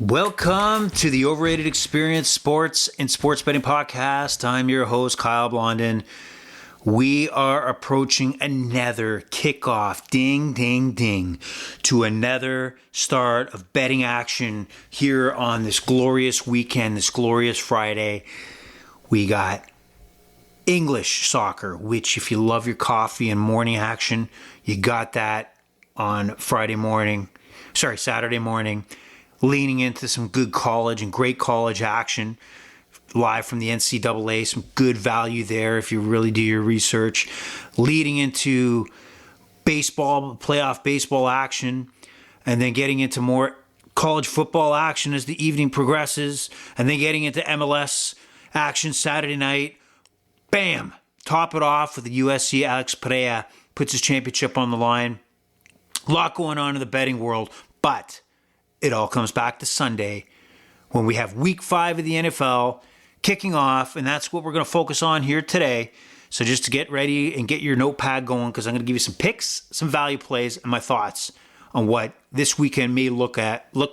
Welcome to the Overrated Experience Sports and Sports Betting Podcast. I'm your host, Kyle Blondin. We are approaching another kickoff, ding, ding, ding, to another start of betting action here on this glorious weekend, this glorious Friday. We got English soccer, which if you love your coffee and morning action, you got that on Saturday morning, leaning into some good college and great college action live from the NCAA, some good value there if you really do your research, leading into baseball, playoff baseball action, and then getting into more college football action as the evening progresses, and then getting into MLS action Saturday night. Bam! Top it off with the USC Ep8 puts his championship on the line. A lot going on in the betting world, but it all comes back to Sunday when we have week 5 of the NFL kicking off, and that's what we're going to focus on here today. So just to get ready and get your notepad going, because I'm going to give you some picks, some value plays, and my thoughts on what this weekend may look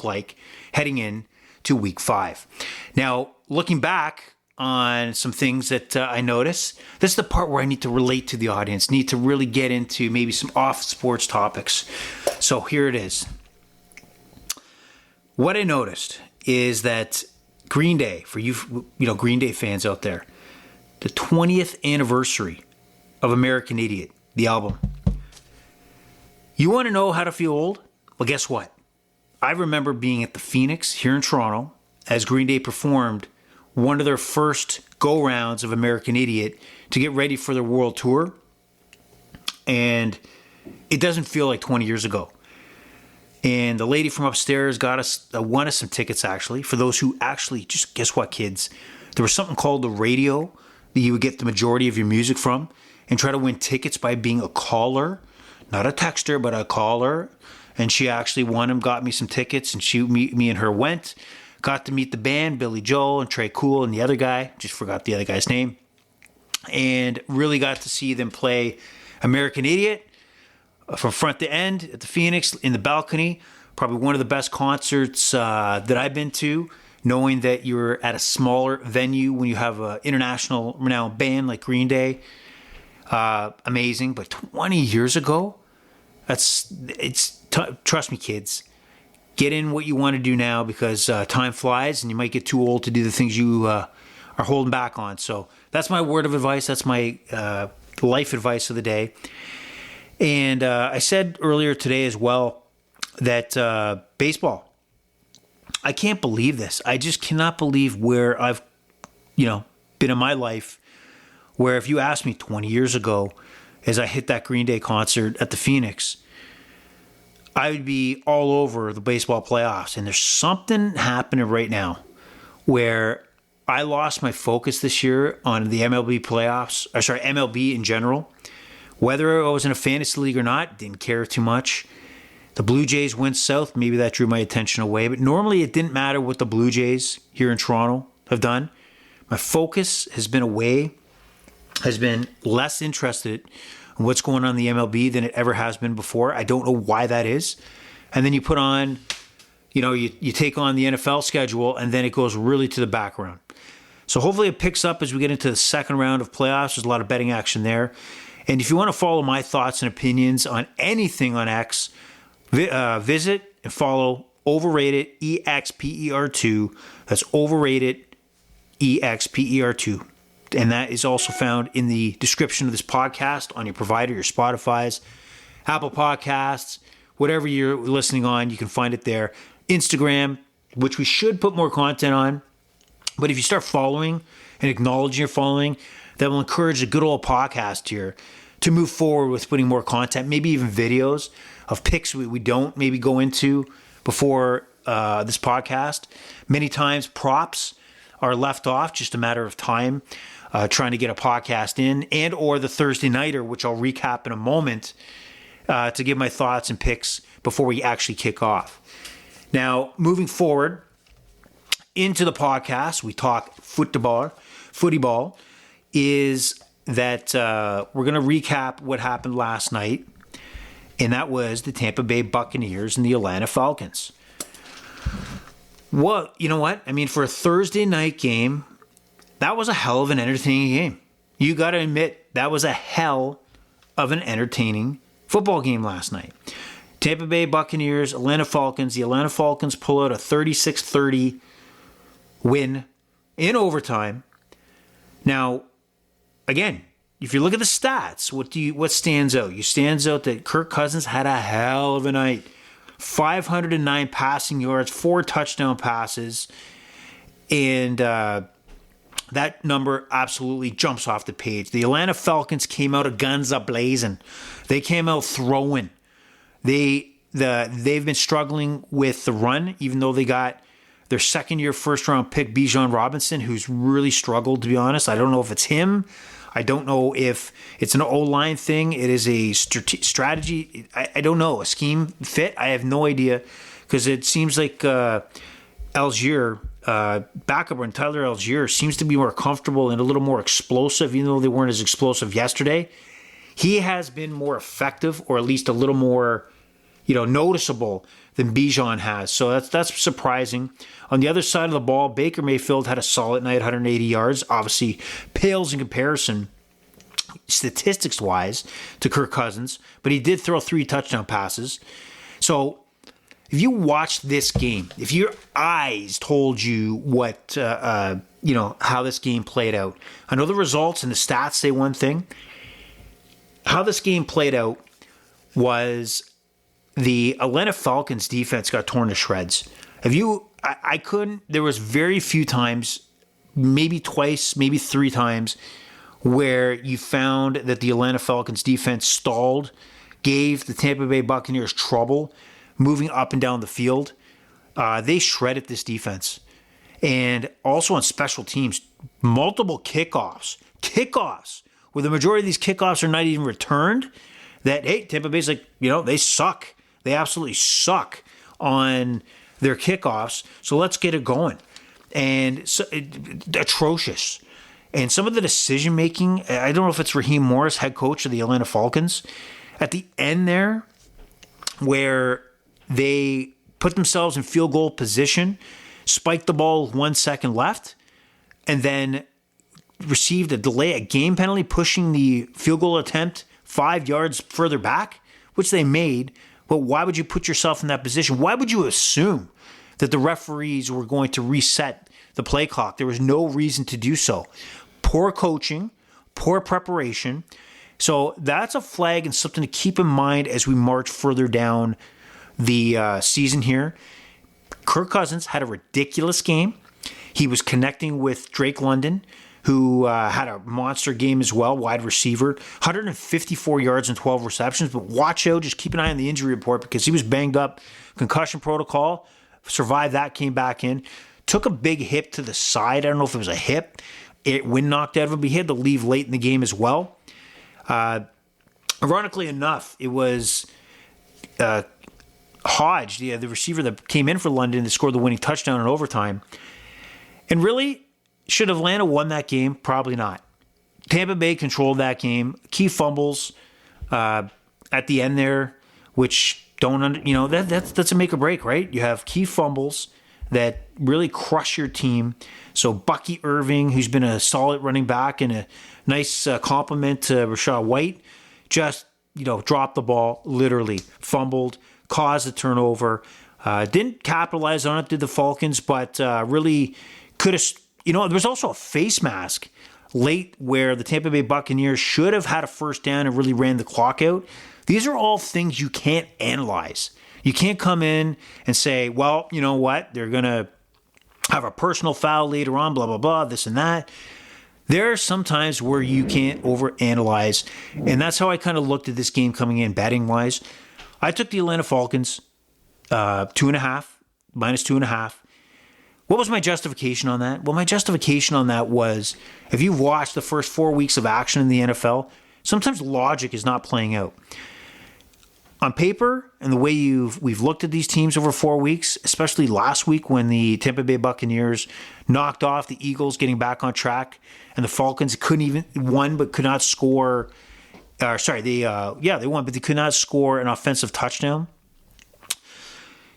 like heading in to week 5. Now, looking back on some things that I noticed, this is the part where I need to relate to the audience, need to really get into maybe some off-sports topics. So here it is. What I noticed is that Green Day, for you Green Day fans out there, the 20th anniversary of American Idiot, the album. You want to know how to feel old? Well, guess what? I remember being at the Phoenix here in Toronto as Green Day performed one of their first go-rounds of American Idiot to get ready for their world tour. And it doesn't feel like 20 years ago. And the lady from upstairs won us some tickets, actually. For those who actually, just guess what, kids? There was something called the radio that you would get the majority of your music from and try to win tickets by being a caller. Not a texter, but a caller. And she actually won them, got me some tickets, and me and her went. Got to meet the band, Billy Joel and Trey Cool and the other guy. Just forgot the other guy's name. And really got to see them play American Idiot from front to end at the Phoenix in the balcony. Probably one of the best concerts that I've been to, knowing that you're at a smaller venue when you have an international renowned band like Green Day. Amazing. But 20 years ago, trust me, kids, get in what you want to do now, because time flies and you might get too old to do the things you are holding back on. So that's my word of advice. That's my life advice of the day. And I said earlier today as well that baseball, I can't believe this. I just cannot believe where I've, been in my life, where if you asked me 20 years ago as I hit that Green Day concert at the Phoenix, I would be all over the baseball playoffs. And there's something happening right now where I lost my focus this year on the MLB in general. Whether I was in a fantasy league or not, didn't care too much. The Blue Jays went south. Maybe that drew my attention away. But normally it didn't matter what the Blue Jays here in Toronto have done. My focus has been less interested in what's going on in the MLB than it ever has been before. I don't know why that is. And then you put on, you take on the NFL schedule, and then it goes really to the background. So hopefully it picks up as we get into the second round of playoffs. There's a lot of betting action there. And if you want to follow my thoughts and opinions on anything on X, visit and follow Overrated EXPER2. That's Overrated EXPER2. And that is also found in the description of this podcast on your provider, your Spotify's, Apple Podcasts, whatever you're listening on, you can find it there. Instagram, which we should put more content on. But if you start following and acknowledging your following, that will encourage a good old podcast here to move forward with putting more content, maybe even videos of picks we don't maybe go into before this podcast. Many times props are left off, just a matter of time, trying to get a podcast in, and or the Thursday Nighter, which I'll recap in a moment, to give my thoughts and picks before we actually kick off. Now, moving forward into the podcast, we talk footy ball, is that we're going to recap what happened last night, and that was the Tampa Bay Buccaneers and the Atlanta Falcons. Well, you know what? I mean, for a Thursday night game, that was a hell of an entertaining game. You got to admit, that was a hell of an entertaining football game last night. Tampa Bay Buccaneers, Atlanta Falcons. The Atlanta Falcons pull out a 36-30 win in overtime. Now, again, if you look at the stats, what stands out? It stands out that Kirk Cousins had a hell of a night. 509 passing yards, 4 touchdown passes, and that number absolutely jumps off the page. The Atlanta Falcons came out of guns a-blazing. They came out throwing. They've been struggling with the run, even though they got their second-year first-round pick, Bijan Robinson, who's really struggled, to be honest. I don't know if it's him. I don't know if it's an O-line thing. It is a strategy. I don't know. A scheme fit? I have no idea, because it seems like Algier, backup run Tyler Algier, seems to be more comfortable and a little more explosive, even though they weren't as explosive yesterday. He has been more effective, or at least a little more, noticeable than Bijan has. So that's surprising. On the other side of the ball, Baker Mayfield had a solid night, 180 yards. Obviously, pales in comparison, statistics-wise, to Kirk Cousins. But he did throw 3 touchdown passes. So if you watched this game, if your eyes told you what, how this game played out, I know the results and the stats say one thing. How this game played out was the Atlanta Falcons defense got torn to shreds. I couldn't, there was very few times, maybe twice, maybe 3 times, where you found that the Atlanta Falcons defense stalled, gave the Tampa Bay Buccaneers trouble moving up and down the field. They shredded this defense. And also on special teams, multiple kickoffs, where the majority of these kickoffs are not even returned, that, hey, Tampa Bay's like, they suck. They absolutely suck on their kickoffs, so let's get it going. And so, atrocious. And some of the decision-making, I don't know if it's Raheem Morris, head coach of the Atlanta Falcons, at the end there, where they put themselves in field goal position, spiked the ball with 1 second left, and then received a game penalty, pushing the field goal attempt 5 yards further back, which they made. But why would you put yourself in that position? Why would you assume that the referees were going to reset the play clock? There was no reason to do so. Poor coaching, poor preparation. So that's a flag and something to keep in mind as we march further down the season here. Kirk Cousins had a ridiculous game. He was connecting with Drake London, who had a monster game as well, wide receiver, 154 yards and 12 receptions. But watch out, just keep an eye on the injury report, because he was banged up, concussion protocol, survived that, came back in, took a big hit to the side. I don't know if it was a hip. Wind knocked out of him, but he had to leave late in the game as well. Ironically enough, it was Hodge, the receiver that came in for London, that scored the winning touchdown in overtime. And really, should Atlanta won that game? Probably not. Tampa Bay controlled that game. Key fumbles at the end there, which that's a make or break, right? You have key fumbles that really crush your team. So Bucky Irving, who's been a solid running back and a nice compliment to Rachaad White, just dropped the ball, literally fumbled, caused a turnover. Didn't capitalize on it, did the Falcons, but really could have. There was also a face mask late where the Tampa Bay Buccaneers should have had a first down and really ran the clock out. These are all things you can't analyze. You can't come in and say, well, you know what, they're going to have a personal foul later on, blah, blah, blah, this and that. There are some times where you can't overanalyze, and that's how I kind of looked at this game coming in betting-wise. I took the Atlanta Falcons, -2.5. What was my justification on that? Well, my justification on that was, if you've watched the first 4 weeks of action in the NFL, sometimes logic is not playing out. On paper, and the way we've looked at these teams over 4 weeks, especially last week when the Tampa Bay Buccaneers knocked off the Eagles, getting back on track, and the Falcons won but could not score. They won, but they could not score an offensive touchdown.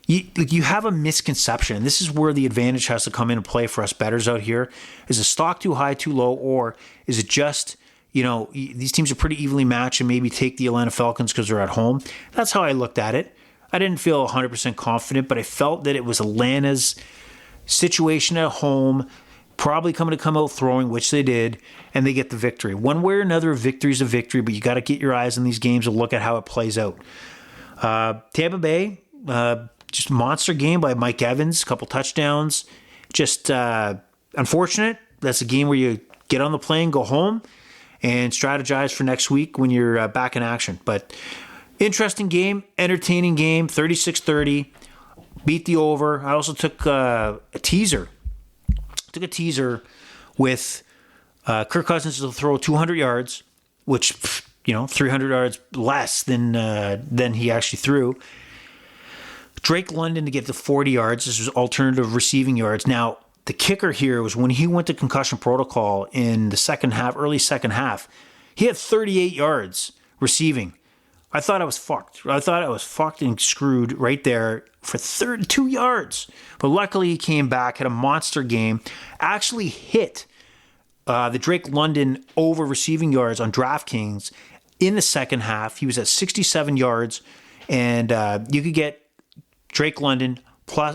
you have a misconception. And this is where the advantage has to come into play for us bettors out here. Is the stock too high, too low, or is it just, these teams are pretty evenly matched and maybe take the Atlanta Falcons because they're at home? That's how I looked at it. I didn't feel 100% confident, but I felt that it was Atlanta's situation at home, probably come out throwing, which they did, and they get the victory. One way or another, a victory is a victory, but you got to get your eyes on these games and look at how it plays out. Tampa Bay, just monster game by Mike Evans, a couple touchdowns. Just unfortunate. That's a game where you get on the plane, go home, and strategize for next week when you're back in action. But interesting game, entertaining game, 36-30. Beat the over. I also took a teaser. Took a teaser with Kirk Cousins to throw 200 yards, which, 300 yards less than he actually threw. Drake London to get to 40 yards. This was alternative receiving yards. Now, the kicker here was when he went to concussion protocol in the second half, early second half, he had 38 yards receiving. I thought I was fucked. I thought I was fucked and screwed right there for 32 yards. But luckily he came back, had a monster game, actually hit the Drake London over receiving yards on DraftKings in the second half. He was at 67 yards, and you could get Drake London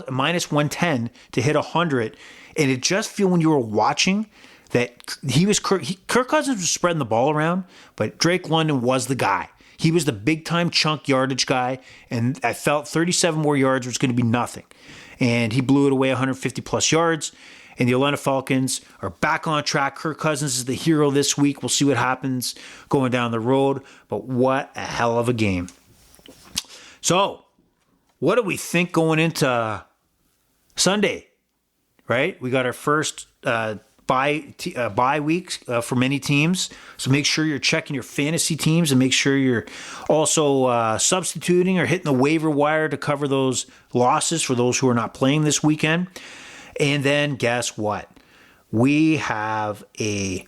minus 110 to hit 100. And it just feel when you were watching that Kirk Cousins was spreading the ball around, but Drake London was the guy. He was the big-time chunk yardage guy, and I felt 37 more yards was going to be nothing. And he blew it away 150-plus yards, and the Atlanta Falcons are back on track. Kirk Cousins is the hero this week. We'll see what happens going down the road, but what a hell of a game. So, what do we think going into Sunday, right? We got our first bye weeks for many teams. So make sure you're checking your fantasy teams and make sure you're also substituting or hitting the waiver wire to cover those losses for those who are not playing this weekend. And then guess what? We have a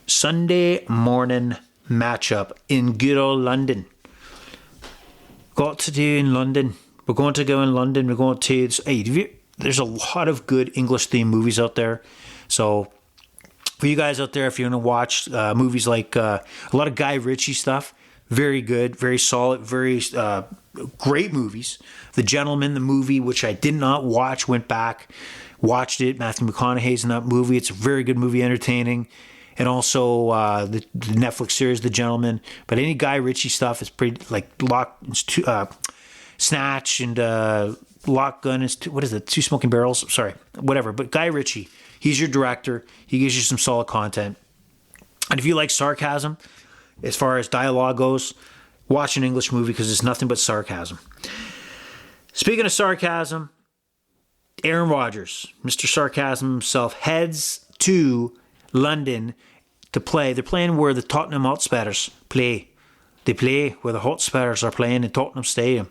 Sunday morning matchup in good old London. Got to do in London. We're going to go in London. We're going to... there's a lot of good English-themed movies out there. So for you guys out there, if you're going to watch movies like a lot of Guy Ritchie stuff, very good, very solid, very great movies. The Gentleman, the movie, which I did not watch, went back, watched it. Matthew McConaughey's in that movie. It's a very good movie, entertaining. And also the Netflix series, The Gentleman. But any Guy Ritchie stuff is pretty, like Snatch and Lock Gun is, what is it, Two Smoking Barrels? Sorry, whatever. But Guy Ritchie, he's your director. He gives you some solid content. And if you like sarcasm, as far as dialogue goes, watch an English movie because it's nothing but sarcasm. Speaking of sarcasm, Aaron Rodgers, Mr. Sarcasm himself, heads to London to play. They're playing where the Tottenham Hotspurs play. They play where the Hotspurs are playing in Tottenham Stadium,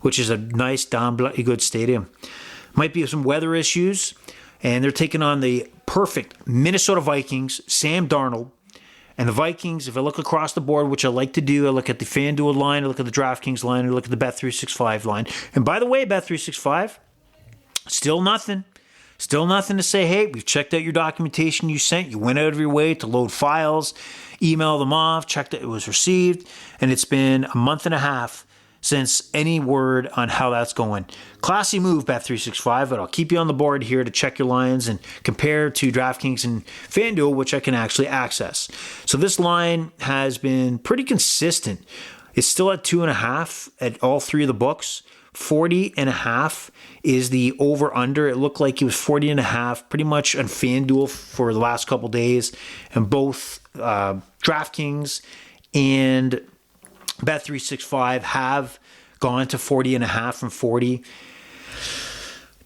which is a nice, damn bloody good stadium. Might be some weather issues, and they're taking on the perfect Minnesota Vikings, Sam Darnold. And the Vikings, if I look across the board, which I like to do, I look at the FanDuel line, I look at the DraftKings line, I look at the Bet365 line. And by the way, Bet365, still nothing. Still nothing to say, hey, we've checked out your documentation you sent. You went out of your way to load files, email them off, checked that it was received. And it's been a month and a half since any word on how that's going. Classy move, Bet365, but I'll keep you on the board here to check your lines and compare to DraftKings and FanDuel, which I can actually access. So this line has been pretty consistent. It's still at 2.5 at all three of the books. 40.5 is the over-under. It looked like it was 40.5 pretty much on FanDuel for the last couple days. And both DraftKings and Bet365 have gone to 40.5 from 40.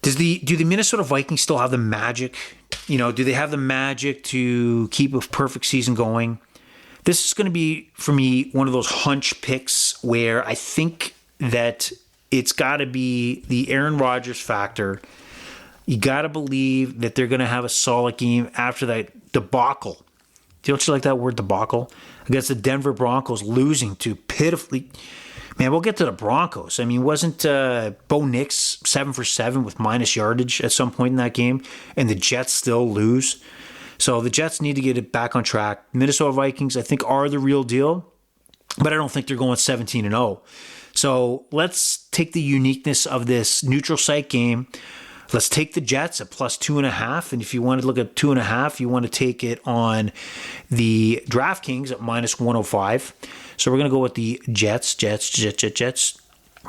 Do the Minnesota Vikings still have the magic? Do they have the magic to keep a perfect season going? This is going to be, for me, one of those hunch picks where I think that it's got to be the Aaron Rodgers factor. You got to believe that they're going to have a solid game after that debacle. Don't you like that word, debacle? Against the Denver Broncos, losing to pitifully Man, we'll get to the Broncos. I mean, wasn't Bo Nix 7 for 7 with minus yardage at some point in that game, and the Jets still lose? So the Jets need to get it back on track. Minnesota Vikings, I think, are the real deal, but I don't think they're going 17-0. So let's take the uniqueness of this neutral site game. Let's take the Jets at plus 2.5. And if you want to look at 2.5, you want to take it on the DraftKings at minus 105. So we're going to go with the Jets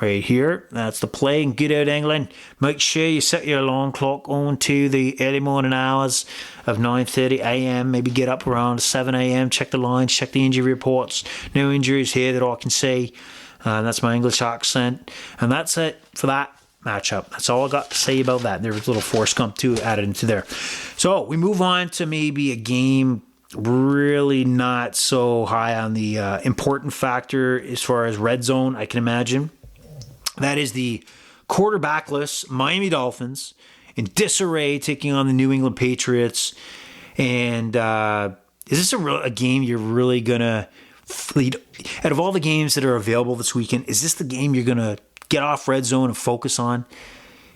right here. That's the play. And get out, England. Make sure you set your alarm clock on to the early morning hours of 9:30 a.m. Maybe get up around 7 a.m. Check the lines, check the injury reports. No injuries here that I can see. That's my English accent. And that's it for that matchup. That's all I got to say about that. There was a little Forrest Gump too added into there. So we move on to maybe a game really not so high on the important factor as far as red zone, I can imagine. That is the quarterbackless Miami Dolphins in disarray taking on the New England Patriots. And is this a game you're really going to lead? Out of all the games that are available this weekend, is this the game you're going to get off red zone and focus on?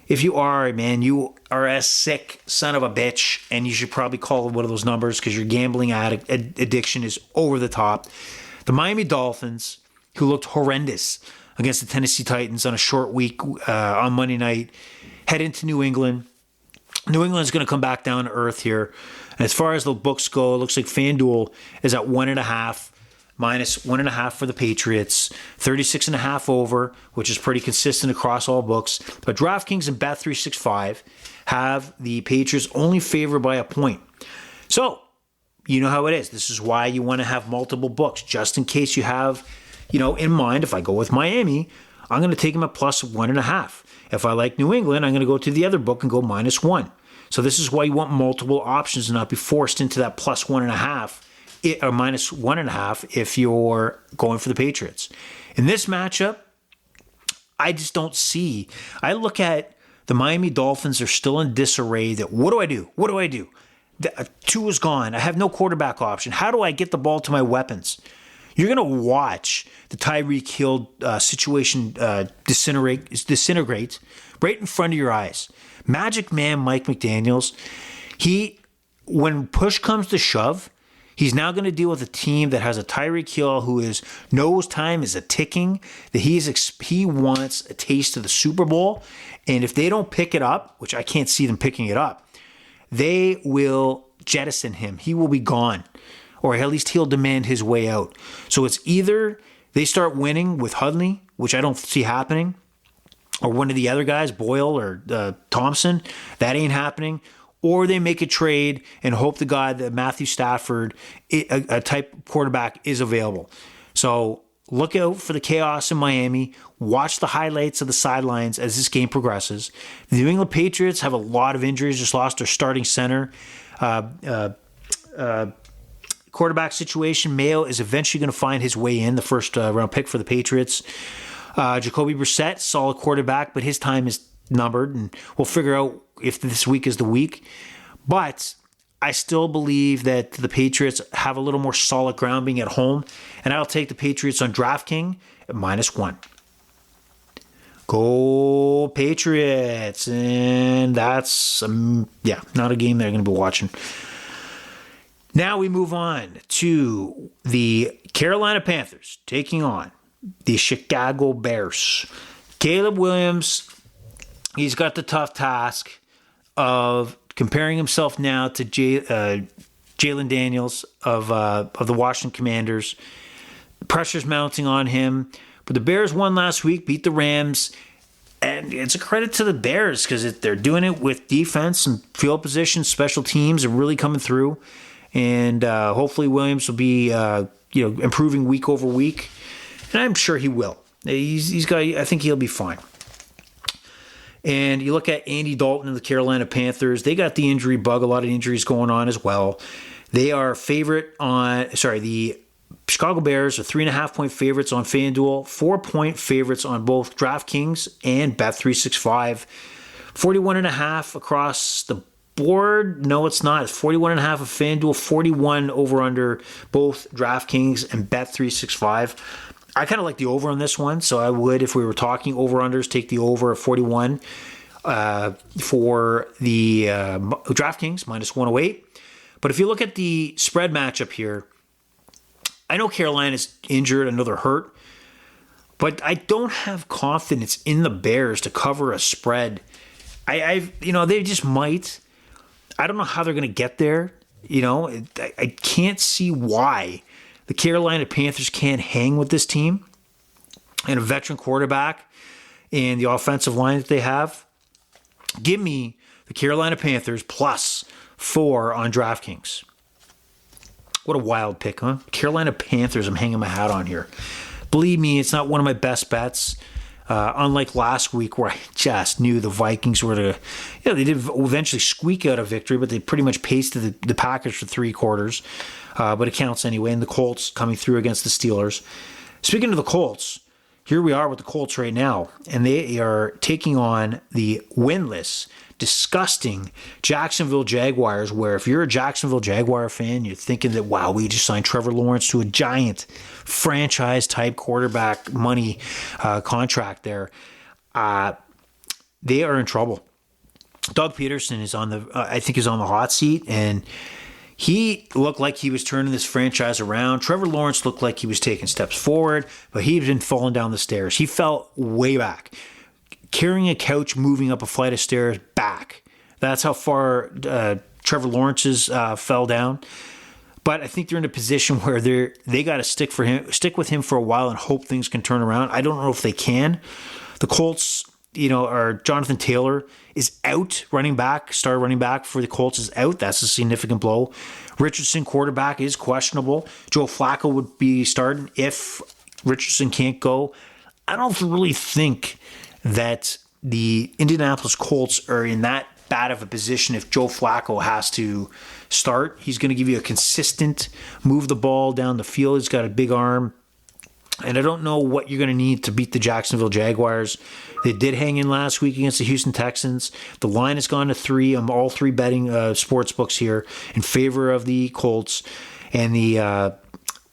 If you are, man, you are a sick son of a bitch, and you should probably call one of those numbers because your gambling addiction is over the top. The Miami Dolphins, who looked horrendous against the Tennessee Titans on a short week on Monday night, head into New England. New England's going to come back down to earth here. And as far as the books go, it looks like FanDuel is at 1.5. Minus 1.5 for the Patriots, 36.5 over, which is pretty consistent across all books. But DraftKings and Bet365 have the Patriots only favored by a point. So, you know how it is. This is why you want to have multiple books, just in case you have, in mind, if I go with Miami, I'm going to take them at plus 1.5. If I like New England, I'm going to go to the other book and go minus 1. So this is why you want multiple options and not be forced into that plus 1.5. Or minus 1.5 if you're going for the Patriots. In this matchup, I just don't see. I look at the Miami Dolphins are still in disarray. That what do I do? What do I do? Two is gone. I have no quarterback option. How do I get the ball to my weapons? You're going to watch the Tyreek Hill situation disintegrate right in front of your eyes. Magic Man Mike McDaniels, when push comes to shove, he's now going to deal with a team that has a Tyreek Hill who knows time is a ticking, that he wants a taste of the Super Bowl. And if they don't pick it up, which I can't see them picking it up, they will jettison him. He will be gone. Or at least he'll demand his way out. So it's either they start winning with Hudley, which I don't see happening, or one of the other guys, Boyle or Thompson. That ain't happening. Or they make a trade and hope to God that Matthew Stafford, a type quarterback, is available. So look out for the chaos in Miami. Watch the highlights of the sidelines as this game progresses. The New England Patriots have a lot of injuries, just lost their starting center. Quarterback situation, Mayo is eventually going to find his way in, the first round pick for the Patriots. Jacoby Brissett, solid quarterback, but his time is numbered, and we'll figure out if this week is the week. But I still believe that the Patriots have a little more solid ground being at home, and I'll take the Patriots on DraftKings at minus 1. Go Patriots! And that's, not a game they're going to be watching. Now we move on to the Carolina Panthers taking on the Chicago Bears. Caleb Williams, he's got the tough task of comparing himself now to Jalen Daniels of the Washington Commanders. Pressure's mounting on him. But the Bears won last week, beat the Rams. And it's a credit to the Bears because they're doing it with defense and field position. Special teams are really coming through. And hopefully Williams will be improving week over week. And I'm sure he will. I think he'll be fine. And you look at Andy Dalton and the Carolina Panthers, they got the injury bug, a lot of injuries going on as well. They are the Chicago Bears are 3.5-point favorites on FanDuel, 4-point favorites on both DraftKings and Bet365. 41.5 across the board. No, it's not. It's 41.5 of FanDuel, 41 over under both DraftKings and Bet365. I kind of like the over on this one, so I would, if we were talking over-unders, take the over at 41 for the DraftKings, minus 108. But if you look at the spread matchup here, I know Carolina's injured, I know they're hurt, but I don't have confidence in the Bears to cover a spread. They just might. I don't know how they're going to get there. I can't see why the Carolina Panthers can't hang with this team and a veteran quarterback and the offensive line that they have. Give me the Carolina Panthers plus 4 on DraftKings. What a wild pick, huh? Carolina Panthers, I'm hanging my hat on here. Believe me, it's not one of my best bets. Unlike last week where I just knew the Vikings were they did eventually squeak out a victory, but they pretty much pasted the Packers for 3 quarters. But it counts anyway. And the Colts coming through against the Steelers. Speaking of the Colts, here we are with the Colts right now. And they are taking on the winless, disgusting Jacksonville Jaguars, where if you're a Jacksonville Jaguar fan, you're thinking that, wow, we just signed Trevor Lawrence to a giant franchise-type quarterback money contract there. They are in trouble. Doug Peterson is on the hot seat, and he looked like he was turning this franchise around. Trevor Lawrence looked like he was taking steps forward, but he'd been falling down the stairs. He fell way back. Carrying a couch, moving up a flight of stairs back. That's how far Trevor Lawrence's fell down. But I think they're in a position where they got to stick with him for a while and hope things can turn around. I don't know if they can. The Colts, or Jonathan Taylor is out, star running back for the Colts is out. That's a significant blow. Richardson, quarterback, is questionable. Joe Flacco would be starting if Richardson can't go. I don't really think that the Indianapolis Colts are in that bad of a position if Joe Flacco has to start. He's going to give you a consistent move the ball down the field. He's got a big arm. And I don't know what you're going to need to beat the Jacksonville Jaguars. They did hang in last week against the Houston Texans. The line has gone to 3. I'm all 3 betting sports books here in favor of the Colts. And the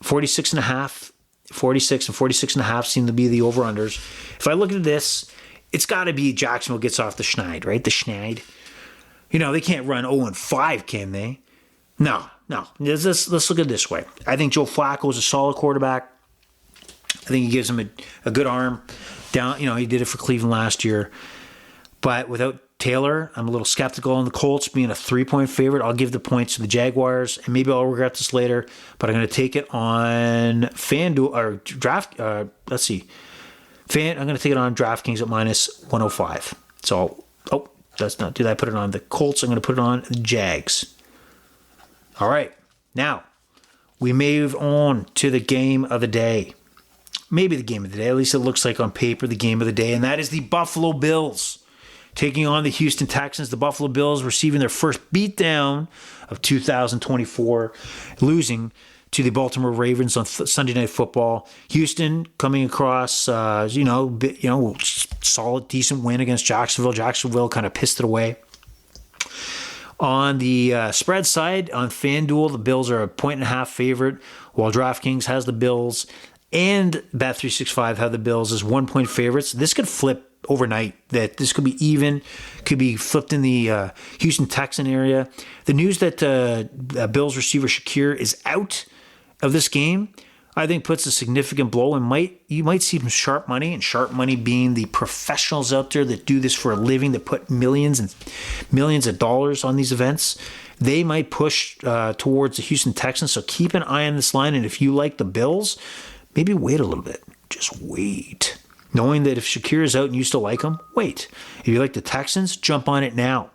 46 and 46.5 seem to be the over-unders. If I look at this, it's got to be Jacksonville gets off the schneid, right? The schneid. They can't run 0-5, can they? No. Let's look at it this way. I think Joe Flacco is a solid quarterback. I think he gives him a good arm down. He did it for Cleveland last year. But without Taylor, I'm a little skeptical on the Colts being a 3-point favorite. I'll give the points to the Jaguars, and maybe I'll regret this later, but I'm going to take it on FanDuel or draft. Let's see. I'm going to take it on DraftKings at minus 105. So, that's not. Did I put it on the Colts? I'm going to put it on the Jags. All right. Now, we move on to the game of the day. Maybe the game of the day. At least it looks like on paper the game of the day. And that is the Buffalo Bills taking on the Houston Texans. The Buffalo Bills receiving their first beatdown of 2024, losing to the Baltimore Ravens on Sunday Night Football. Houston coming across, solid, decent win against Jacksonville. Jacksonville kind of pissed it away. On the spread side, on FanDuel, the Bills are a 1.5 favorite, while DraftKings has the Bills and Bet365 have the Bills as 1 point favorites. This could flip overnight, that this could be even, could be flipped in the Houston Texan area. The news that Bills receiver Shakir is out of this game, I think puts a significant blow, and you might see some sharp money, and sharp money being the professionals out there that do this for a living, that put millions and millions of dollars on these events. They might push towards the Houston Texans, so keep an eye on this line, and if you like the Bills, maybe wait a little bit. Just wait. Knowing that if Shakir is out and you still like him, wait. If you like the Texans, jump on it now.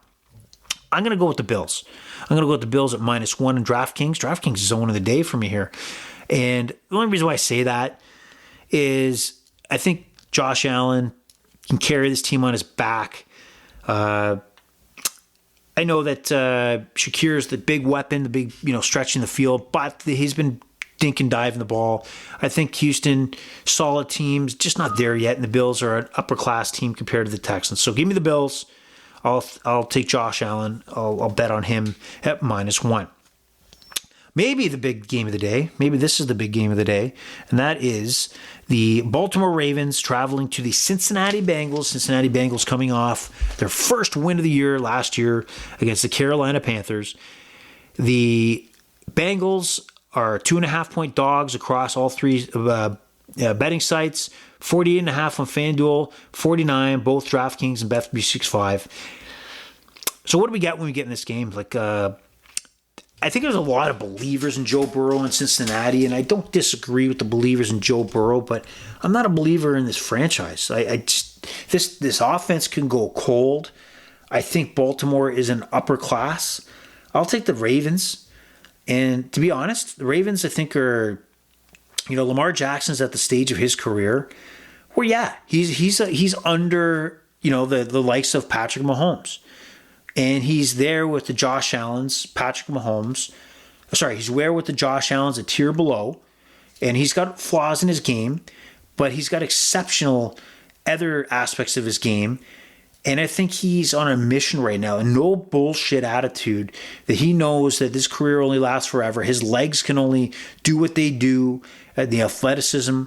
I'm going to go with the Bills. I'm going to go with the Bills at -1 in DraftKings. DraftKings is the one of the day for me here. And the only reason why I say that is I think Josh Allen can carry this team on his back. I know that Shakir is the big weapon, the big, stretching the field, but he's been dink and diving the ball. I think Houston, solid teams, just not there yet, and the Bills are an upper-class team compared to the Texans. So give me the Bills. I'll take Josh Allen. I'll bet on him at -1. Maybe the big game of the day. Maybe this is the big game of the day, and that is The Baltimore Ravens traveling to the Cincinnati Bengals. Cincinnati Bengals coming off their first win of the year last year against the Carolina Panthers. The Bengals are 2.5-point dogs across all three betting sites. 48.5 on FanDuel, 49 both DraftKings and Bet365. So what do we get when we get in this game? I think there's a lot of believers in Joe Burrow in Cincinnati, and I don't disagree with the believers in Joe Burrow, but I'm not a believer in this franchise. This offense can go cold. I think Baltimore is an upper class. I'll take the Ravens. And to be honest, the Ravens, I think, are, Lamar Jackson's at the stage of his career where, yeah, he's under, the likes of Patrick Mahomes. And he's there with the Josh Allens, Patrick Mahomes. He's there with the Josh Allens, a tier below. And he's got flaws in his game, but he's got exceptional other aspects of his game. And I think he's on a mission right now, and no bullshit attitude that he knows that this career only lasts forever. His legs can only do what they do, the athleticism.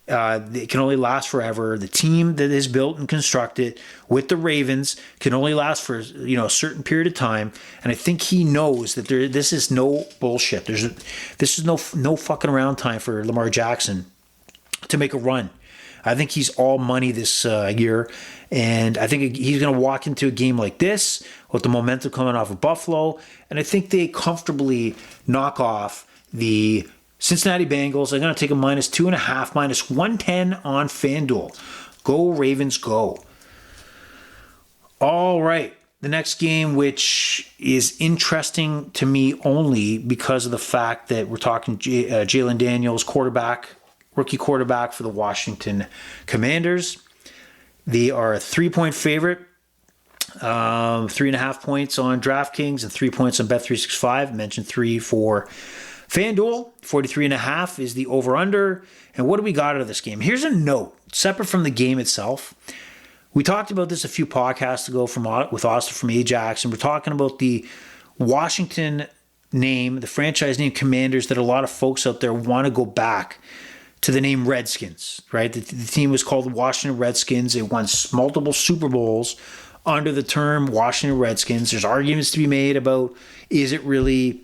It can only last forever. The team that is built and constructed with the Ravens can only last for a certain period of time. And I think he knows that this is no bullshit. This is no fucking around time for Lamar Jackson to make a run. I think he's all money this year, and I think he's going to walk into a game like this with the momentum coming off of Buffalo, and I think they comfortably knock off the Cincinnati Bengals. I'm going to take a -2.5, -110 on FanDuel. Go Ravens, go. All right. The next game, which is interesting to me only because of the fact that we're talking Jalen Daniels, rookie quarterback for the Washington Commanders. They are a 3-point favorite. 3.5 points on DraftKings and 3 points on Bet365. Mentioned 3 for FanDuel. 43.5 is the over-under. And what do we got out of this game? Here's a note, separate from the game itself. We talked about this a few podcasts ago with Austin from Ajax, and we're talking about the Washington name, the franchise name Commanders, that a lot of folks out there want to go back to the name Redskins, right? The team was called the Washington Redskins. It won multiple Super Bowls under the term Washington Redskins. There's arguments to be made about, is it really,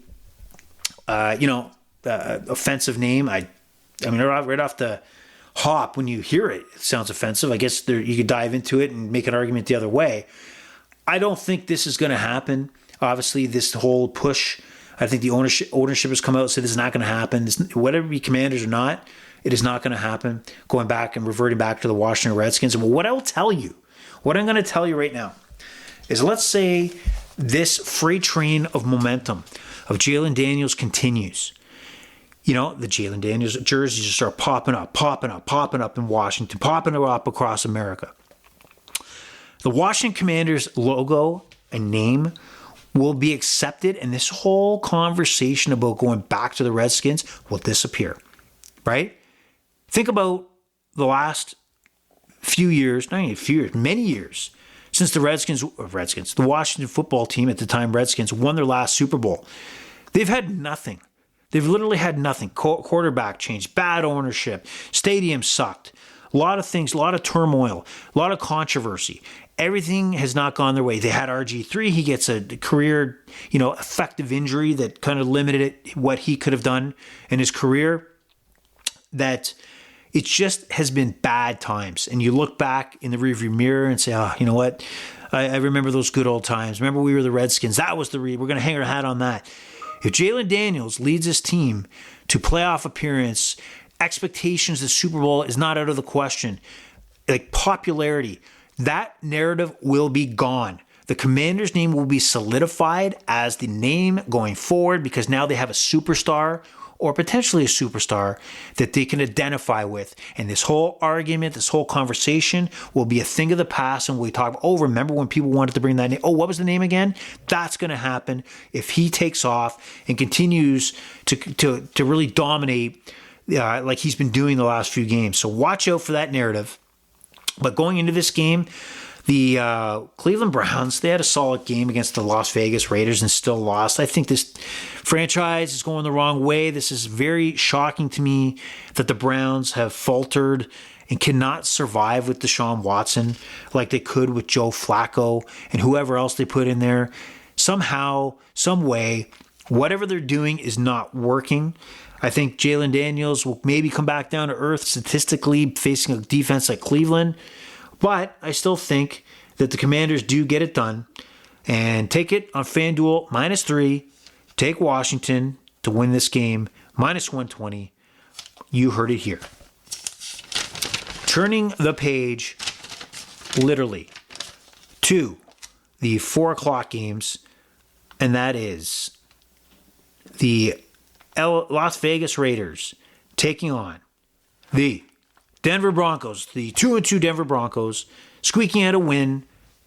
offensive name? I mean, right off the hop, when you hear it, it sounds offensive. I guess you could dive into it and make an argument the other way. I don't think this is going to happen. Obviously, this whole push, I think the ownership has come out and said this is not going to happen. Whatever be Commanders or not, it is not going to happen. Going back and reverting back to the Washington Redskins. And what I'm going to tell you right now is, let's say this freight train of momentum of Jalen Daniels continues. The Jalen Daniels jerseys just start popping up in Washington, popping up across America. The Washington Commanders logo and name will be accepted, and this whole conversation about going back to the Redskins will disappear, right? Think about the last few years, not even a few years, many years, since the the Washington football team at the time, Redskins, won their last Super Bowl. They've had nothing. They've literally had nothing. Quarterback change, bad ownership, stadium sucked, a lot of things, a lot of turmoil, a lot of controversy. Everything has not gone their way. They had RG3. He gets a career, effective injury that kind of limited what he could have done in his career. That it just has been bad times. And you look back in the rearview mirror and say, you know what? I remember those good old times. Remember we were the Redskins. That was we're going to hang our hat on that. If Jalen Daniels leads his team to playoff appearance, expectations, the Super Bowl is not out of the question. Like popularity, that narrative will be gone. The Commanders' name will be solidified as the name going forward because now they have a superstar or potentially a superstar that they can identify with. And this whole argument, this whole conversation will be a thing of the past. And we talk about, remember when people wanted to bring that name? Oh, what was the name again? That's going to happen if he takes off and continues to really dominate like he's been doing the last few games. So watch out for that narrative. But going into this game, The Cleveland Browns, they had a solid game against the Las Vegas Raiders and still lost. I think this franchise is going the wrong way. This is very shocking to me that the Browns have faltered and cannot survive with Deshaun Watson like they could with Joe Flacco and whoever else they put in there. Somehow, some way, whatever they're doing is not working. I think Jalen Daniels will maybe come back down to earth statistically facing a defense like Cleveland. But I still think that the Commanders do get it done. And take it on FanDuel, -3. Take Washington to win this game, -120. You heard it here. Turning the page, literally, to the 4 o'clock games. And that is the Las Vegas Raiders taking on the Denver Broncos, the 2-2 Denver Broncos, squeaking out a win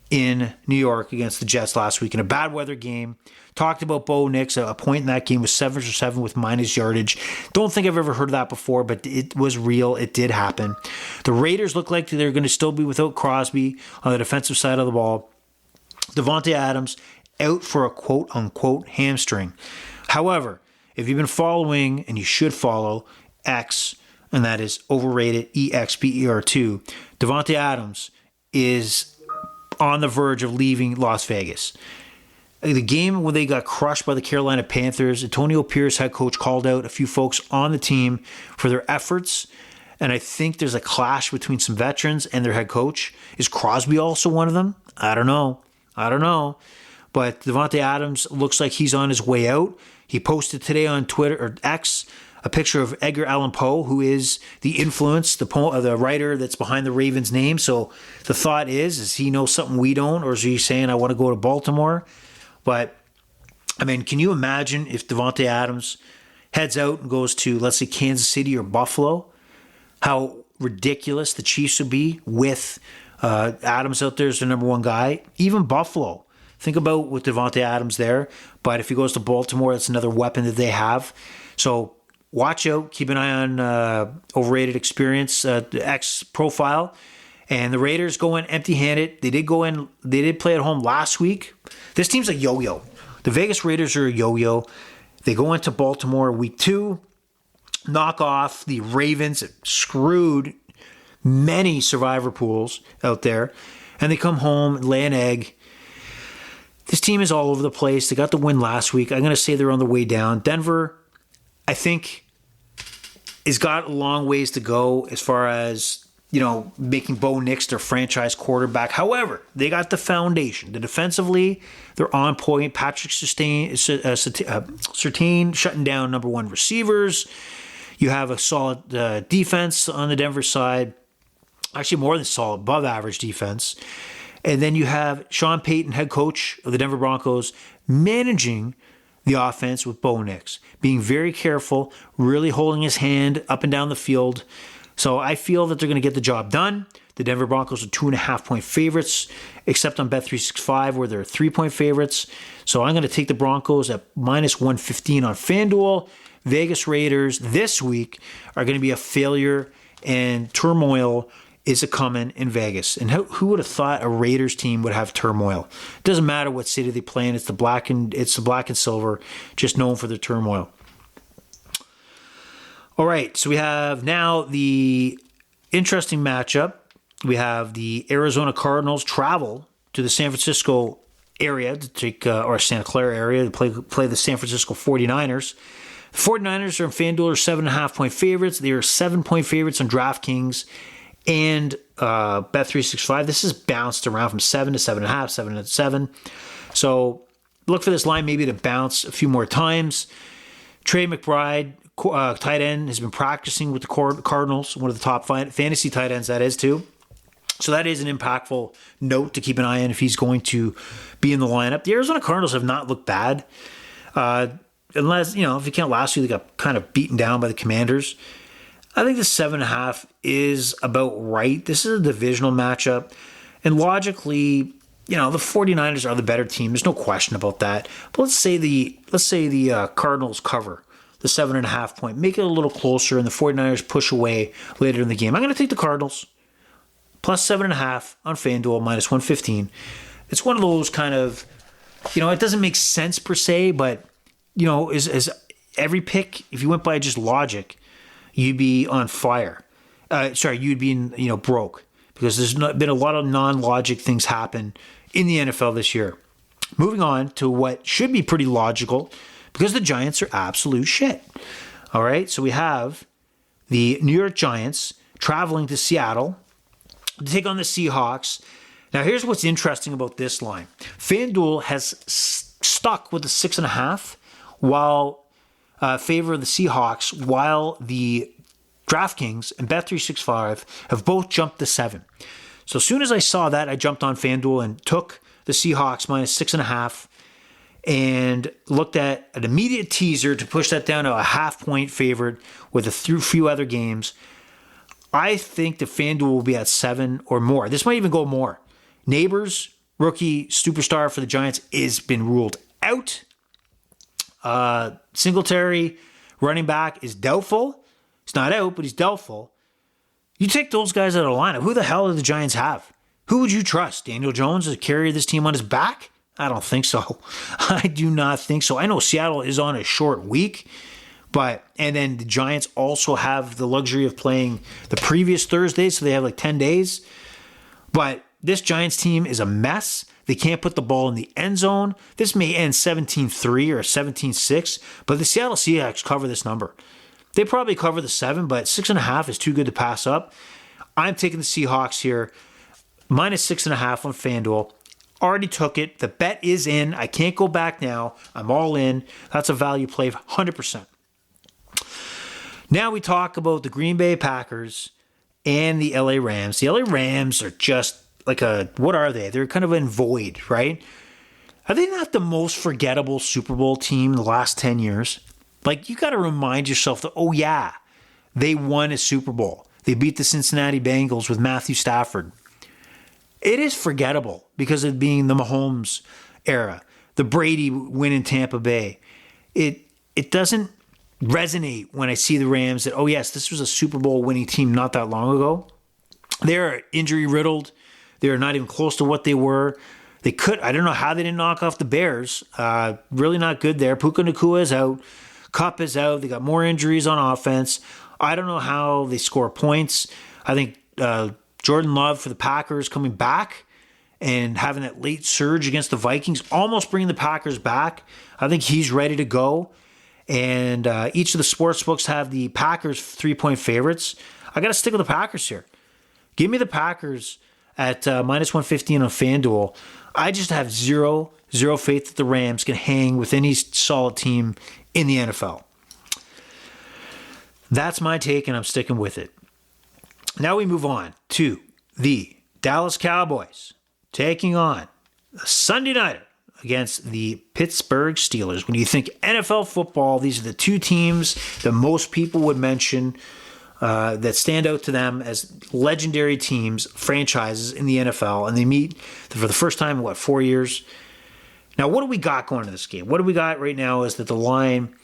in New York against the Jets last week in a bad weather game. Talked about Bo Nix. A point in that game was 7 for 7 with minus yardage. Don't think I've ever heard of that before, but it was real. It did happen. The Raiders look like they're going to still be without Crosby on the defensive side of the ball. Davante Adams out for a quote-unquote hamstring. However, if you've been following, and you should follow, X, and that is overrated EXPER2, Davante Adams is on the verge of leaving Las Vegas. The game when they got crushed by the Carolina Panthers, Antonio Pierce, head coach, called out a few folks on the team for their efforts, and I think there's a clash between some veterans and their head coach. Is Crosby also one of them? I don't know. But Davante Adams looks like he's on his way out. He posted today on Twitter or X a picture of Edgar Allan Poe, who is the influence, the writer that's behind the Ravens' name. So the thought is he knows something we don't, or is he saying, I want to go to Baltimore? But, I mean, can you imagine if Davante Adams heads out and goes to, let's say, Kansas City or Buffalo? How ridiculous the Chiefs would be with Adams out there as the number one guy. Even Buffalo. Think about with Davante Adams there. But if he goes to Baltimore, that's another weapon that they have. So watch out. Keep an eye on overrated experience, the X profile. And the Raiders go in empty-handed. They did play at home last week. This team's a yo-yo. The Vegas Raiders are a yo-yo. They go into Baltimore week 2, knock off the Ravens, screwed many survivor pools out there, and they come home and lay an egg. This team is all over the place. They got the win last week. I'm going to say they're on the way down. Denver, I think, has got a long ways to go as far as, making Bo Nix their franchise quarterback. However, they got the foundation. Defensively, they're on point. Patrick Surtain shutting down number one receivers. You have a solid defense on the Denver side. Actually, more than solid, above average defense. And then you have Sean Payton, head coach of the Denver Broncos, managing the offense with Bo Nix, being very careful, really holding his hand up and down the field. So I feel that they're going to get the job done. The Denver Broncos are 2.5-point favorites, except on Bet365 where they're 3-point favorites. So I'm going to take the Broncos at -115 on FanDuel. Vegas Raiders this week are going to be a failure, and turmoil is a coming in Vegas. And who would have thought a Raiders team would have turmoil? It doesn't matter what city they play in. It's the black and silver, just known for their turmoil. All right, so we have now the interesting matchup. We have the Arizona Cardinals travel to the San Francisco area to take, or Santa Clara area to play the San Francisco 49ers. The 49ers are in FanDuel are 7.5-point favorites. They are 7-point favorites on DraftKings and Bet365. This is bounced around from 7 to 7.5, 7 to 7. So look for this line maybe to bounce a few more times. Trey McBride, tight end, has been practicing with the Cardinals, one of the top fantasy tight ends that is too. So that is an impactful note to keep an eye on if he's going to be in the lineup. The Arizona Cardinals have not looked bad. Unless, if you count last year, they got kind of beaten down by the Commanders. I think the 7.5 is about right. This is a divisional matchup. And logically, the 49ers are the better team. There's no question about that. But let's say the Cardinals cover the 7.5 point. Make it a little closer, and the 49ers push away later in the game. I'm going to take the Cardinals. plus 7.5 on FanDuel, minus 115. It's one of those kind of, it doesn't make sense per se, but, is every pick, if you went by just logic, you'd be on fire. You'd be broke, because there's been a lot of non-logic things happen in the NFL this year. Moving on to what should be pretty logical, because the Giants are absolute shit. All right, so we have the New York Giants traveling to Seattle to take on the Seahawks. Now, here's what's interesting about this line. FanDuel has stuck with the 6.5 while favor of the Seahawks, while the DraftKings and Bet365 have both jumped to 7. So as soon as I saw that, I jumped on FanDuel and took the Seahawks minus 6.5 and looked at an immediate teaser to push that down to a half-point favorite with a few other games. I think the FanDuel will be at 7 or more. This might even go more. Neighbors, rookie superstar for the Giants, has been ruled out. Singletary, running back, is doubtful. He's not out, but he's doubtful. You take those guys out of the lineup. Who the hell do the Giants have? Who would you trust? Daniel Jones to carry this team on his back? I don't think so. I do not think so. I know Seattle is on a short week, and then the Giants also have the luxury of playing the previous Thursday, so they have like 10 days. But this Giants team is a mess. They can't put the ball in the end zone. This may end 17-3 or 17-6, but the Seattle Seahawks cover this number. They probably cover the 7, but 6.5 is too good to pass up. I'm taking the Seahawks here, minus 6.5 on FanDuel. Already took it. The bet is in. I can't go back now. I'm all in. That's a value play, 100%. Now we talk about the Green Bay Packers and the LA Rams. The LA Rams are just like what are they? They're kind of in void, right? Are they not the most forgettable Super Bowl team in the last 10 years? Like, you got to remind yourself that, oh yeah, they won a Super Bowl. They beat the Cincinnati Bengals with Matthew Stafford. It is forgettable because of being the Mahomes era, the Brady win in Tampa Bay. It doesn't resonate when I see the Rams that, oh yes, this was a Super Bowl winning team not that long ago. They're injury riddled. They're not even close to what they were. I don't know how they didn't knock off the Bears. Really not good there. Puka Nacua is out. Kupp is out. They got more injuries on offense. I don't know how they score points. I think Jordan Love for the Packers coming back and having that late surge against the Vikings, almost bringing the Packers back. I think he's ready to go. And each of the sports books have the Packers 3-point favorites. I got to stick with the Packers here. Give me the Packers at minus 115 on FanDuel. I just have zero faith that the Rams can hang with any solid team in the NFL. That's my take, and I'm sticking with it. Now we move on to the Dallas Cowboys taking on a Sunday nighter against the Pittsburgh Steelers. When you think NFL football, these are the two teams that most people would mention that stand out to them as legendary teams, franchises in the NFL, and they meet for the first time in, 4 years? Now, what do we got going into this game? What do we got right now is that the line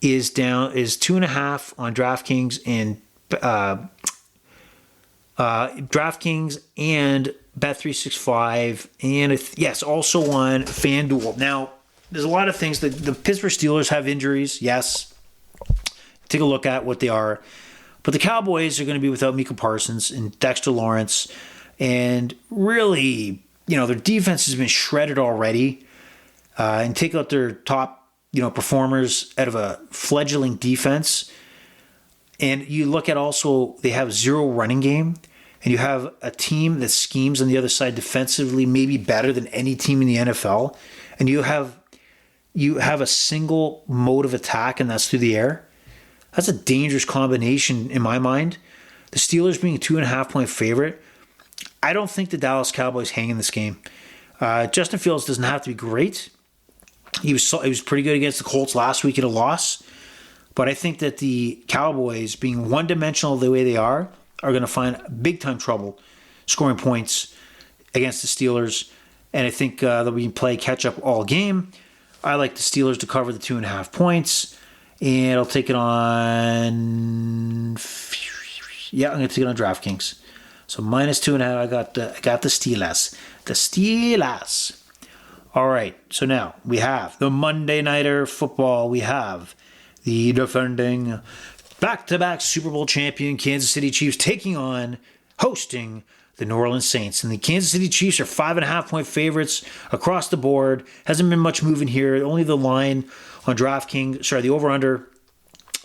is 2.5 on DraftKings and DraftKings and Bet365, and also on FanDuel. Now, there's a lot of things. The Pittsburgh Steelers have injuries, yes. Take a look at what they are. But the Cowboys are going to be without Micah Parsons and Dexter Lawrence. And really, their defense has been shredded already. And take out their top, performers out of a fledgling defense. And you look at also, they have zero running game. And you have a team that schemes on the other side defensively maybe better than any team in the NFL. And you have a single mode of attack, and that's through the air. That's a dangerous combination in my mind. The Steelers being a 2.5-point favorite. I don't think the Dallas Cowboys hang in this game. Justin Fields doesn't have to be great. He was pretty good against the Colts last week in a loss. But I think that the Cowboys, being one-dimensional the way they are going to find big-time trouble scoring points against the Steelers. And I think they'll be play catch-up all game. I like the Steelers to cover the 2.5 points. And I'll take it on... Yeah, I'm going to take it on DraftKings. So -2.5. I got the Steelers. The Steelers. All right. So now we have the Monday Nighter football. We have the defending back-to-back Super Bowl champion Kansas City Chiefs hosting the New Orleans Saints. And the Kansas City Chiefs are 5.5-point favorites across the board. Hasn't been much moving here. Only the line on DraftKings, the over-under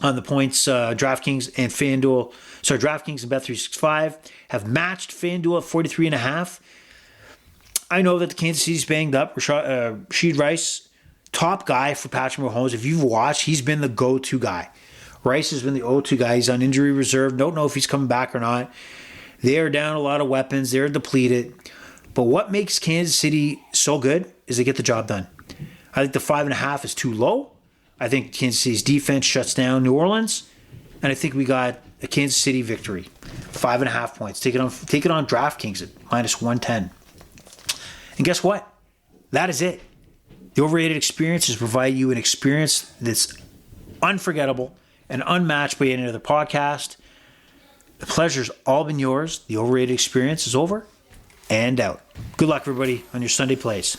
on the points, DraftKings and FanDuel. DraftKings and Bet365 have matched FanDuel at 43.5. I know that the Kansas City's banged up. Rashid Rice, top guy for Patrick Mahomes. If you've watched, he's been the go-to guy. Rice has been the go-to guy. He's on injury reserve. Don't know if he's coming back or not. They are down a lot of weapons. They're depleted. But what makes Kansas City so good is they get the job done. I think the 5.5 is too low. I think Kansas City's defense shuts down New Orleans. And I think we got a Kansas City victory. 5.5 points. Take it on DraftKings at -110. And guess what? That is it. The Overrated Experience has provided you an experience that's unforgettable and unmatched by any other podcast. The pleasure's all been yours. The Overrated Experience is over and out. Good luck, everybody, on your Sunday plays.